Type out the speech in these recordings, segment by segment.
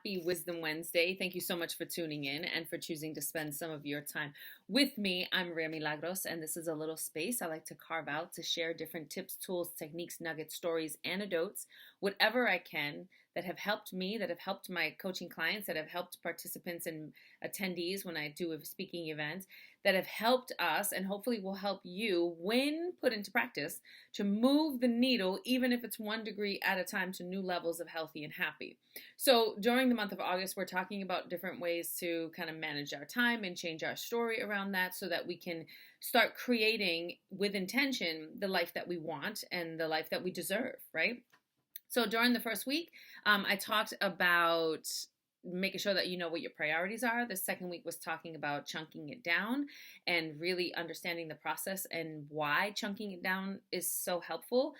Happy Wisdom Wednesday. Thank you so much for tuning in and for choosing to spend some of your time with me. I'm Milagros, and this is a little space I like to carve out to share different tips, tools, techniques, nuggets, stories, anecdotes, whatever I can that have helped me, that have helped my coaching clients, that have helped participants and attendees when I do speaking events, that have helped us and hopefully will help you when put into practice to move the needle, even if it's 1 degree at a time, to new levels of healthy and happy. So during the month of August, we're talking about different ways to kind of manage our time and change our story around that so that we can start creating with intention the life that we want and the life that we deserve, right? So during the first week, I talked about making sure that you know what your priorities are. The second week was talking about chunking it down and really understanding the process and why chunking it down is so helpful.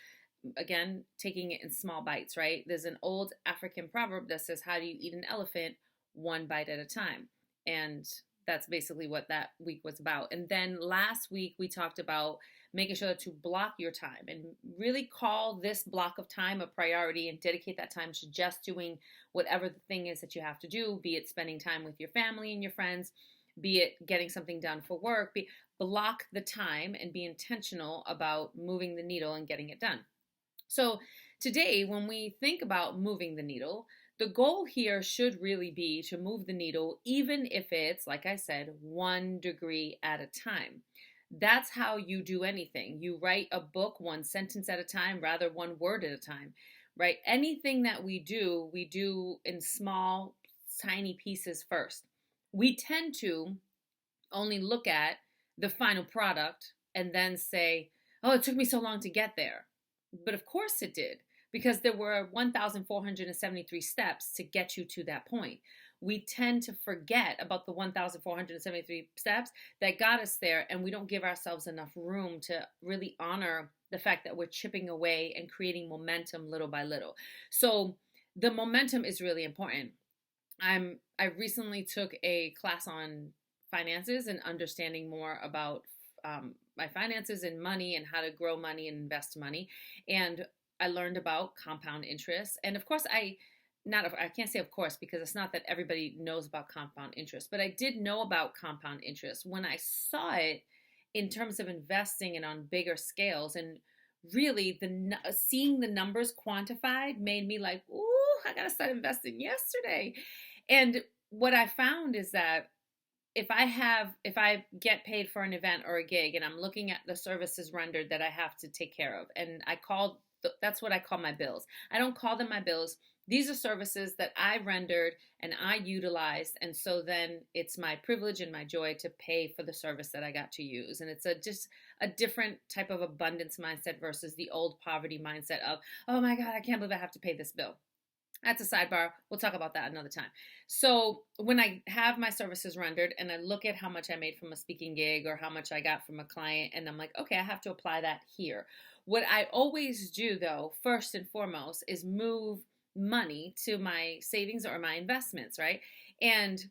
Again, taking it in small bites, right? There's an old African proverb that says, how do you eat an elephant? One bite at a time. And that's basically what that week was about. And then last week we talked about making sure to block your time and really call this block of time a priority and dedicate that time to just doing whatever the thing is that you have to do, be it spending time with your family and your friends, be it getting something done for work. Block the time and be intentional about moving the needle and getting it done. So today, when we think about moving the needle, the goal here should really be to move the needle, even if it's, like I said, 1 degree at a time. That's how you do anything. You write a book 1 sentence at a time, rather 1 word at a time, right? Anything that we do in small, tiny pieces first. We tend to only look at the final product and then say, oh, it took me so long to get there. But of course it did, because there were 1,473 steps to get you to that point. We tend to forget about the 1,473 steps that got us there, and we don't give ourselves enough room to really honor the fact that we're chipping away and creating momentum little by little. So the momentum is really important. I recently took a class on finances and understanding more about my finances and money and how to grow money and invest money. And I learned about compound interest. And of course, I can't say of course, because it's not that everybody knows about compound interest, but I did know about compound interest when I saw it in terms of investing and on bigger scales. And really seeing the numbers quantified made me like, ooh, I got to start investing yesterday. And what I found is that if I get paid for an event or a gig and I'm looking at the services rendered that I have to take care of, and that's what I call my bills. I don't call them my bills. These are services that I rendered and I utilized, and so then it's my privilege and my joy to pay for the service that I got to use. And it's just a different type of abundance mindset versus the old poverty mindset of, oh my God, I can't believe I have to pay this bill. That's a sidebar. We'll talk about that another time. So when I have my services rendered and I look at how much I made from a speaking gig or how much I got from a client, and I'm like, okay, I have to apply that here. What I always do, though, first and foremost, is move money to my savings or my investments, right? And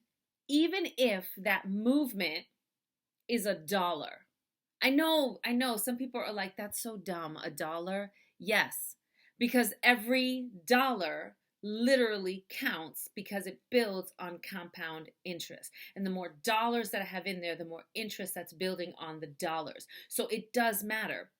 even if that movement is $1, I know some people are like, that's so dumb, $1. Yes, because every dollar literally counts because it builds on compound interest. And the more dollars that I have in there, the more interest that's building on the dollars. So it does matter.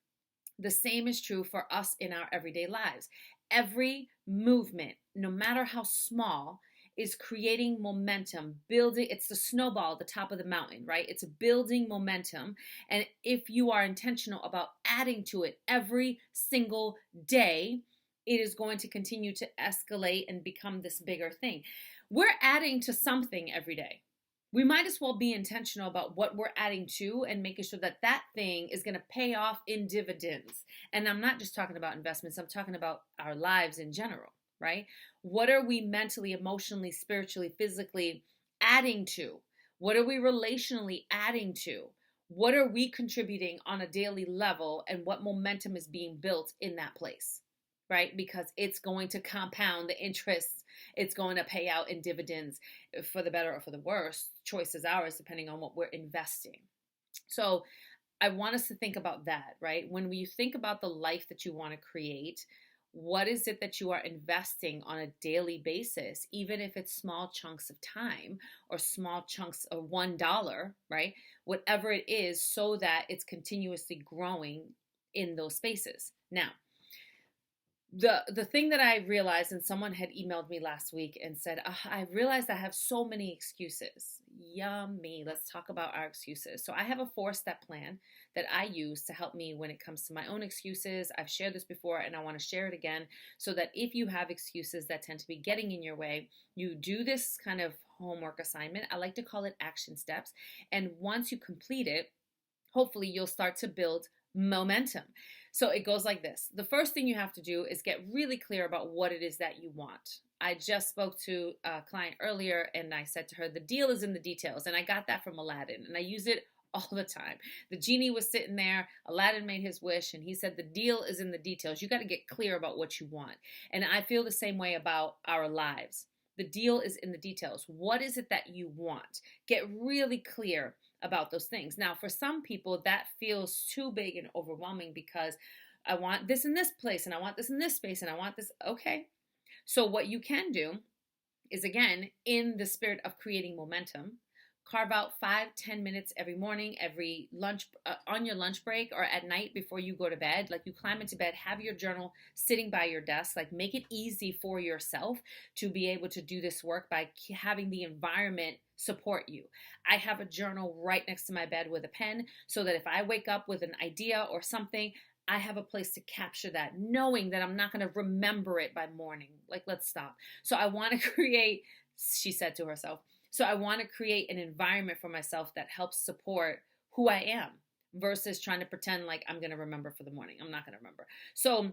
The same is true for us in our everyday lives. Every movement, no matter how small, is creating momentum, building. It's the snowball at the top of the mountain, right? It's building momentum. And if you are intentional about adding to it every single day, it is going to continue to escalate and become this bigger thing. We're adding to something every day. We might as well be intentional about what we're adding to and making sure that that thing is going to pay off in dividends. And I'm not just talking about investments. I'm talking about our lives in general, right? What are we mentally, emotionally, spiritually, physically adding to? What are we relationally adding to? What are we contributing on a daily level, and what momentum is being built in that place? Right? Because it's going to compound the interest. It's going to pay out in dividends for the better or for the worse. Choice is ours, depending on what we're investing. So I want us to think about that, right? When you think about the life that you want to create, What is it that you are investing on a daily basis, even if it's small chunks of time or small chunks of $1, right? Whatever it is, so that it's continuously growing in those spaces. Now, the thing that I realized, and someone had emailed me last week and said, I realized I have so many excuses. Yummy. Let's talk about our excuses. So I have a 4-step plan that I use to help me when it comes to my own excuses. I've shared this before and I want to share it again so that if you have excuses that tend to be getting in your way, you do this kind of homework assignment. I like to call it action steps. And once you complete it, hopefully you'll start to build momentum. So it goes like this. The first thing you have to do is get really clear about what it is that you want. I just spoke to a client earlier and I said to her, the deal is in the details. And I got that from Aladdin and I use it all the time. The genie was sitting there, Aladdin made his wish, and he said, the deal is in the details. You got to get clear about what you want. And I feel the same way about our lives. The deal is in the details. What is it that you want? Get really clear about those things. Now, for some people, that feels too big and overwhelming because I want this in this place, and I want this in this space, and I want this. Okay. So what you can do is, again, in the spirit of creating momentum, carve out 5-10 minutes every morning, every lunch, on your lunch break or at night before you go to bed. Like, you climb into bed, have your journal sitting by your desk. Like, make it easy for yourself to be able to do this work by having the environment support you. I have a journal right next to my bed with a pen so that if I wake up with an idea or something, I have a place to capture that, knowing that I'm not going to remember it by morning. Like, let's stop. So I want to create, she said to herself, so I want to create an environment for myself that helps support who I am versus trying to pretend like I'm going to remember for the morning. I'm not going to remember. So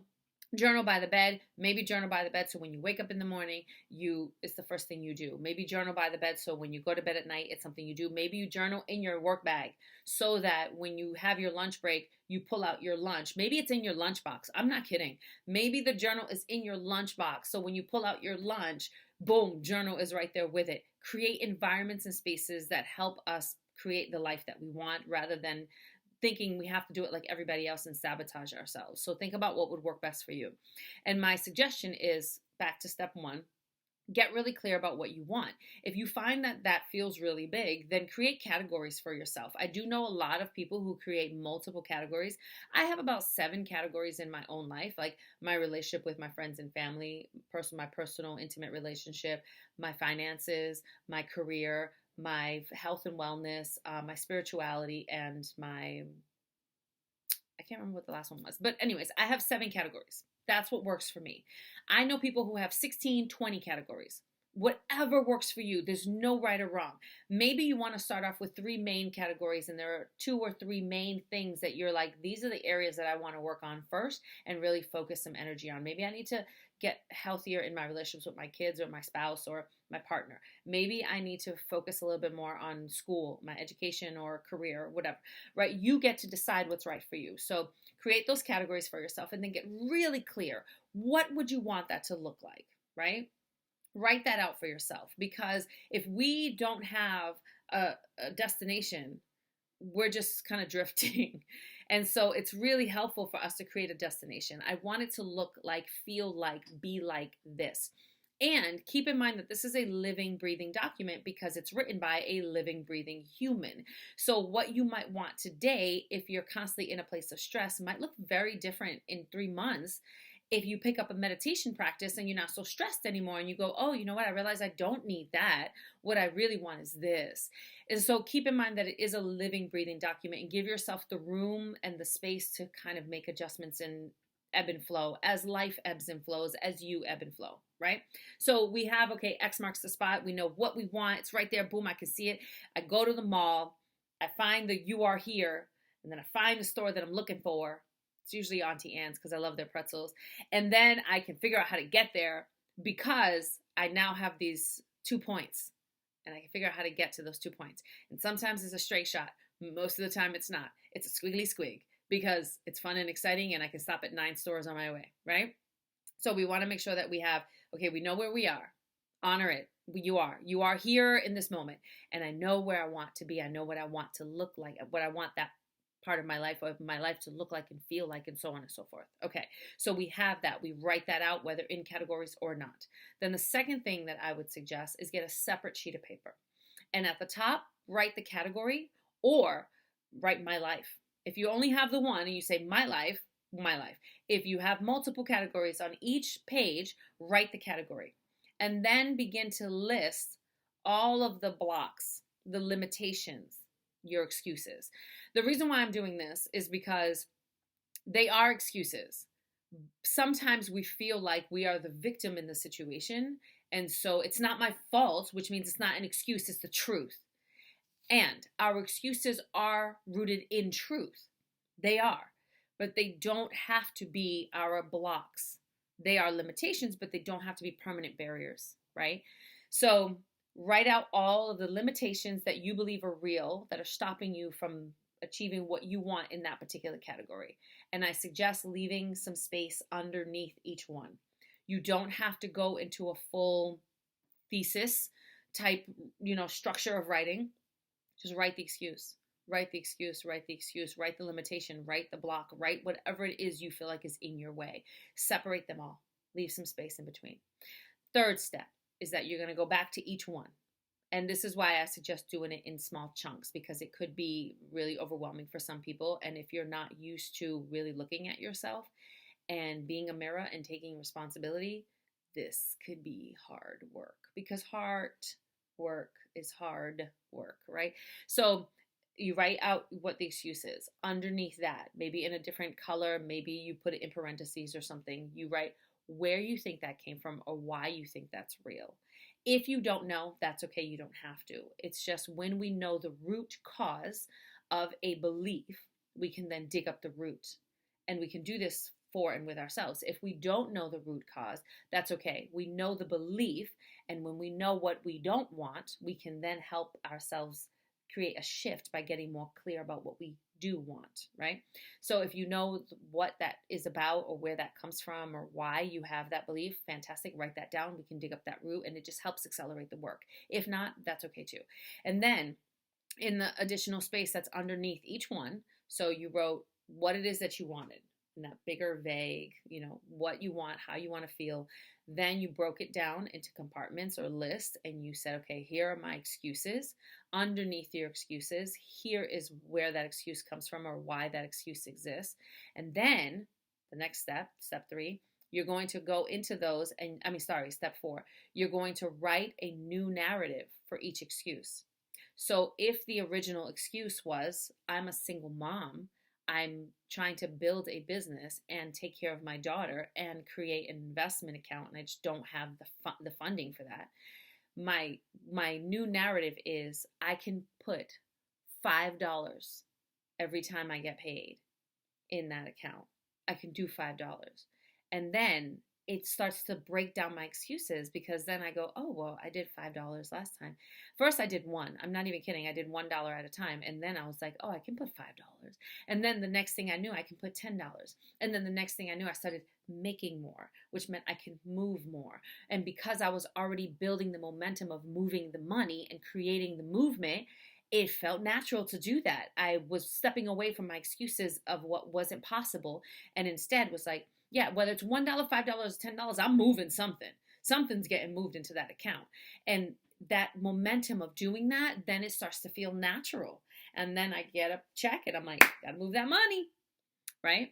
journal by the bed, maybe journal by the bed so when you wake up in the morning, it's the first thing you do. Maybe journal by the bed so when you go to bed at night, it's something you do. Maybe you journal in your work bag so that when you have your lunch break, you pull out your lunch. Maybe it's in your lunchbox. I'm not kidding. Maybe the journal is in your lunchbox. So when you pull out your lunch, boom, journal is right there with it. Create environments and spaces that help us create the life that we want rather than thinking we have to do it like everybody else and sabotage ourselves. So think about what would work best for you. And my suggestion is, back to step 1, get really clear about what you want. If you find that that feels really big, then create categories for yourself. I do know a lot of people who create multiple categories. I have about 7 categories in my own life, like my relationship with my friends and family, my personal intimate relationship, my finances, my career, my health and wellness, my spirituality, and I can't remember what the last one was. But anyways, I have 7 categories. That's what works for me. I know people who have 16, 20 categories. Whatever works for you. There's no right or wrong. Maybe you want to start off with 3 main categories and there are 2 or 3 main things that you're like, these are the areas that I want to work on first and really focus some energy on. Maybe I need to get healthier in my relationships with my kids or my spouse or my partner. Maybe I need to focus a little bit more on school, my education or career, whatever, right? You get to decide what's right for you. So create those categories for yourself and then get really clear. What would you want that to look like, right? Write that out for yourself, because if we don't have a destination, we're just kind of drifting. And so it's really helpful for us to create a destination. I want it to look like, feel like, be like this. And keep in mind that this is a living, breathing document because it's written by a living, breathing human. So what you might want today, if you're constantly in a place of stress, might look very different in 3 months. If you pick up a meditation practice and you're not so stressed anymore and you go, oh, you know what? I realize I don't need that. What I really want is this. And so keep in mind that it is a living, breathing document, and give yourself the room and the space to kind of make adjustments and ebb and flow as life ebbs and flows, as you ebb and flow, right? So we have, okay, X marks the spot. We know what we want. It's right there. Boom, I can see it. I go to the mall. I find the You Are Here, and then I find the store that I'm looking for. It's usually Auntie Anne's because I love their pretzels. And then I can figure out how to get there because I now have these 2 points and I can figure out how to get to those 2 points. And sometimes it's a straight shot. Most of the time it's not. It's a squiggly squig because it's fun and exciting and I can stop at 9 stores on my way, right? So we want to make sure that we have, okay, we know where we are. Honor it. You are here in this moment. And I know where I want to be. I know what I want to look like, what I want that part of my life, or my life to look like and feel like, and so on and so forth. Okay, so we have that. We write that out, whether in categories or not. Then the second thing that I would suggest is get a separate sheet of paper. And at the top, write the category or write my life. If you only have the one and you say my life, my life. If you have multiple categories on each page, write the category. And then begin to list all of the blocks, the limitations, your excuses. The reason why I'm doing this is because they are excuses. Sometimes we feel like we are the victim in the situation, and so it's not my fault, which means it's not an excuse, it's the truth. And our excuses are rooted in truth. They are, but they don't have to be our blocks. They are limitations, but they don't have to be permanent barriers, right? So write out all of the limitations that you believe are real, that are stopping you from achieving what you want in that particular category. And I suggest leaving some space underneath each one. You don't have to go into a full thesis type, structure of writing. Just write the excuse, write the excuse, write the excuse, write the limitation, write the block, write whatever it is you feel like is in your way. Separate them all. Leave some space in between. Third step is that you're going to go back to each one. And this is why I suggest doing it in small chunks, because it could be really overwhelming for some people. And if you're not used to really looking at yourself and being a mirror and taking responsibility, this could be hard work, because hard work is hard work, right? So you write out what the excuse is. Underneath that, maybe in a different color, maybe you put it in parentheses or something. You write where you think that came from or why you think that's real. If you don't know, that's okay. You don't have to. It's just when we know the root cause of a belief, we can then dig up the root. And we can do this for and with ourselves. If we don't know the root cause, that's okay. We know the belief, and when we know what we don't want, we can then help ourselves create a shift by getting more clear about what we do want, right? So if you know what that is about or where that comes from or why you have that belief, fantastic, write that down. We can dig up that root, and it just helps accelerate the work. If not, that's okay too. And then in the additional space that's underneath each one, so you wrote what it is that you wanted, in that bigger, vague, what you want, how you want to feel. Then you broke it down into compartments or lists, and you said, okay, here are my excuses. Underneath your excuses, here is where that excuse comes from or why that excuse exists. And then the next step, step 3, you're going to go into those, step 4, you're going to write a new narrative for each excuse. So if the original excuse was, I'm a single mom, I'm trying to build a business and take care of my daughter and create an investment account, and I just don't have the funding for that. My new narrative is I can put $5 every time I get paid in that account. I can do $5. And then it starts to break down my excuses, because then I go, oh, well, I did $5 last time. First, I did one. I'm not even kidding. I did $1 at a time. And then I was like, oh, I can put $5. And then the next thing I knew, I can put $10. And then the next thing I knew, I started making more, which meant I can move more. And because I was already building the momentum of moving the money and creating the movement, it felt natural to do that. I was stepping away from my excuses of what wasn't possible, and instead was like, yeah, whether it's $1, $5, $10, I'm moving something. Something's getting moved into that account. And that momentum of doing that, then it starts to feel natural. And then I get a check and I'm like, gotta move that money, right?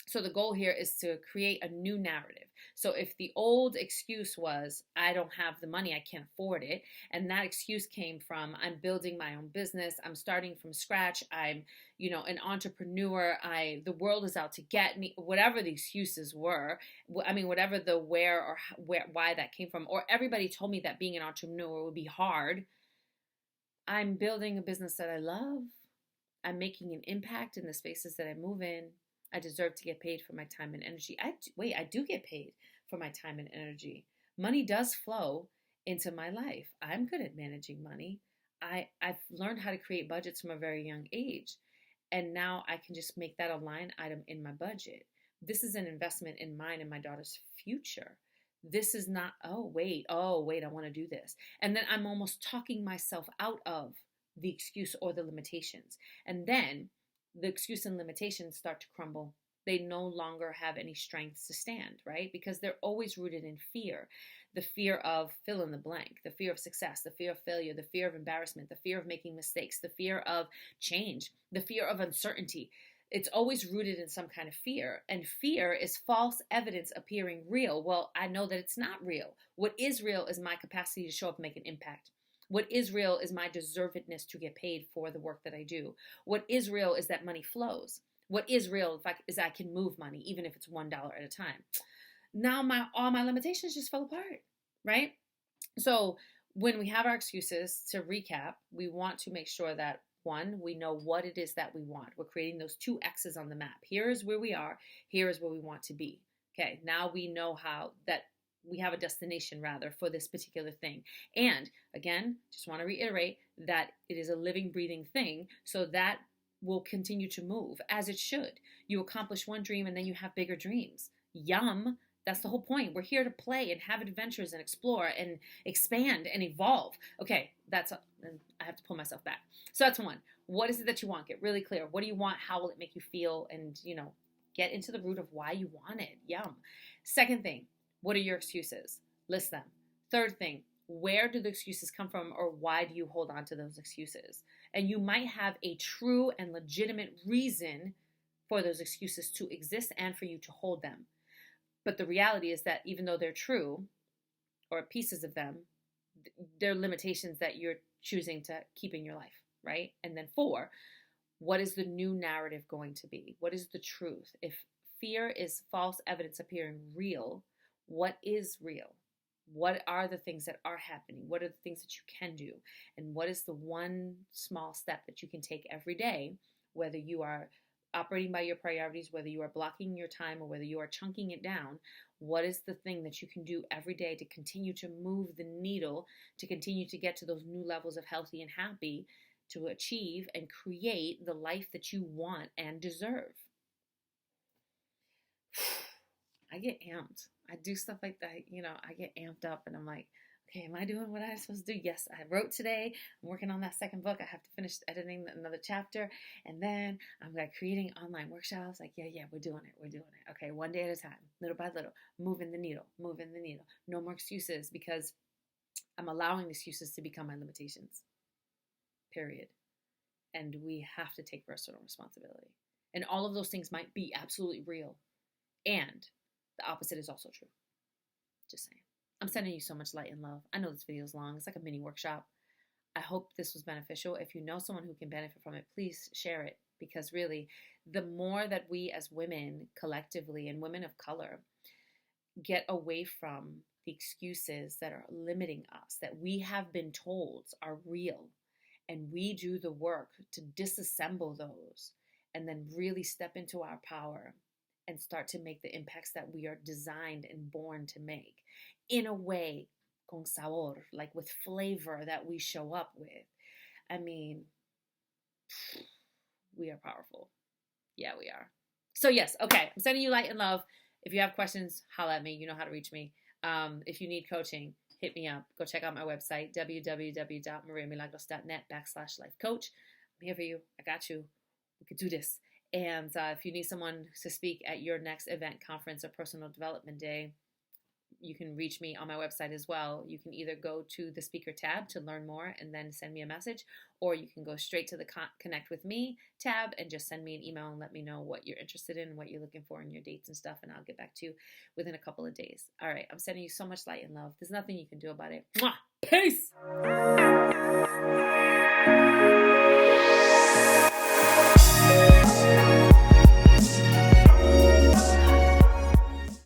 So the goal here is to create a new narrative. So if the old excuse was, I don't have the money, I can't afford it, and that excuse came from, I'm building my own business, I'm starting from scratch, I'm, an entrepreneur, the world is out to get me, whatever the excuses were, whatever the why that came from, or everybody told me that being an entrepreneur would be hard. I'm building a business that I love. I'm making an impact in the spaces that I move in. I deserve to get paid for my time and energy. I do get paid for my time and energy. Money does flow into my life. I'm good at managing money. I've learned how to create budgets from a very young age. And now I can just make that a line item in my budget. This is an investment in mine and my daughter's future. This is not, oh, wait, I want to do this. And then I'm almost talking myself out of the excuse or the limitations. And then the excuse and limitations start to crumble. They no longer have any strength to stand, right? Because they're always rooted in fear. The fear of fill in the blank, the fear of success, the fear of failure, the fear of embarrassment, the fear of making mistakes, the fear of change, the fear of uncertainty. It's always rooted in some kind of fear. And fear is false evidence appearing real. Well, I know that it's not real. What is real is my capacity to show up and make an impact. What is real is my deservedness to get paid for the work that I do. What is real is that money flows. What is real is I can move money, even if it's $1 at a time. Now all my limitations just fell apart, right? So when we have our excuses, to recap, we want to make sure that, one, we know what it is that we want. We're creating those two X's on the map. Here is where we are. Here is where we want to be. Okay, now we know how that we have a destination rather for this particular thing. And again, just want to reiterate that it is a living, breathing thing. So that will continue to move as it should. You accomplish one dream and then you have bigger dreams. Yum. That's the whole point. We're here to play and have adventures and explore and expand and evolve. Okay, and I have to pull myself back. So that's one. What is it that you want? Get really clear. What do you want? How will it make you feel? And, get into the root of why you want it. Yum. Second thing, what are your excuses? List them. Third thing, where do the excuses come from, or why do you hold on to those excuses? And you might have a true and legitimate reason for those excuses to exist and for you to hold them. But the reality is that even though they're true, or pieces of them, they're limitations that you're choosing to keep in your life, right? And then 4, what is the new narrative going to be? What is the truth? If fear is false evidence appearing real, what is real? What are the things that are happening? What are the things that you can do? And what is the one small step that you can take every day, whether you are operating by your priorities, whether you are blocking your time or whether you are chunking it down? What is the thing that you can do every day to continue to move the needle, to continue to get to those new levels of healthy and happy, to achieve and create the life that you want and deserve? I get amped. I do stuff like that, I get amped up and I'm like, okay, am I doing what I'm supposed to do? Yes, I wrote today. I'm working on that second book. I have to finish editing another chapter. And then I'm creating online workshops. Yeah, we're doing it. Okay, one day at a time, little by little, moving the needle. No more excuses, because I'm allowing excuses to become my limitations. Period. And we have to take personal responsibility. And all of those things might be absolutely real. And the opposite is also true. Just saying. I'm sending you so much light and love. I know this video is long. It's like a mini workshop. I hope this was beneficial. If you know someone who can benefit from it, please share it. Because really, the more that we as women collectively and women of color get away from the excuses that are limiting us, that we have been told are real, and we do the work to disassemble those and then really step into our power and start to make the impacts that we are designed and born to make, in a way, con sabor, like with flavor that we show up with. I mean, we are powerful. Yeah, we are. So yes, okay, I'm sending you light and love. If you have questions, holla at me. You know how to reach me. If you need coaching, hit me up. Go check out my website, www.mariamilagros.net/lifecoach. I'm here for you. I got you. We could do this. And if you need someone to speak at your next event, conference, or personal development day, you can reach me on my website as well. You can either go to the speaker tab to learn more and then send me a message, or you can go straight to the connect with me tab and just send me an email and let me know what you're interested in, what you're looking for in your dates and stuff, and I'll get back to you within a couple of days. All right, I'm sending you so much light and love. There's nothing you can do about it. Mwah! Peace!